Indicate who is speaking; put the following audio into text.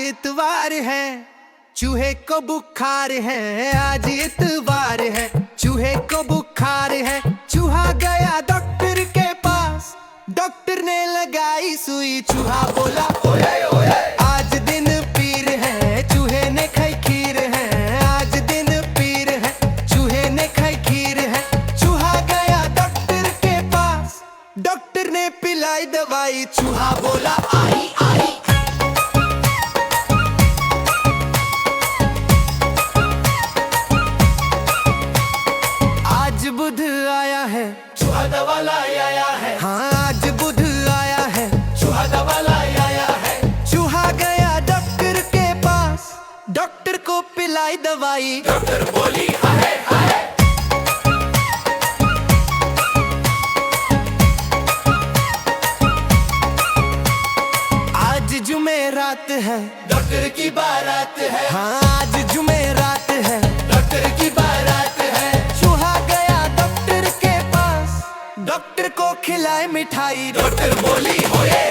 Speaker 1: इतवार है, चूहे को बुखार है। आज इतवार है, चूहे को बुखार है। चूहा गया डॉक्टर के पास, डॉक्टर ने लगाई सुई। चूहा बोला ओए ओए, आज दिन पीर है। चूहे ने खाई खीर है, आज दिन पीर है। चूहे ने खाई खीर है। चूहा गया डॉक्टर के पास, डॉक्टर ने पिलाई दवाई। चूहा बोला आई आई। आज बुध आया है,
Speaker 2: चूहा दवा लाई आया है।
Speaker 1: हाँ आज बुध आया है,
Speaker 2: चूहा दवा लाई आया है।
Speaker 1: चूहा गया डॉक्टर के पास, डॉक्टर को पिलाई दवाई।
Speaker 2: डॉक्टर बोली हाय हाय।
Speaker 1: आज जुमेरात है,
Speaker 2: डॉक्टर की बारात है।
Speaker 1: हाँ आज जुमेरात है।
Speaker 2: डॉक्टर की बारात है।
Speaker 1: चूहा गया डॉक्टर के पास, डॉक्टर को खिलाए मिठाई।
Speaker 2: डॉक्टर बोली होए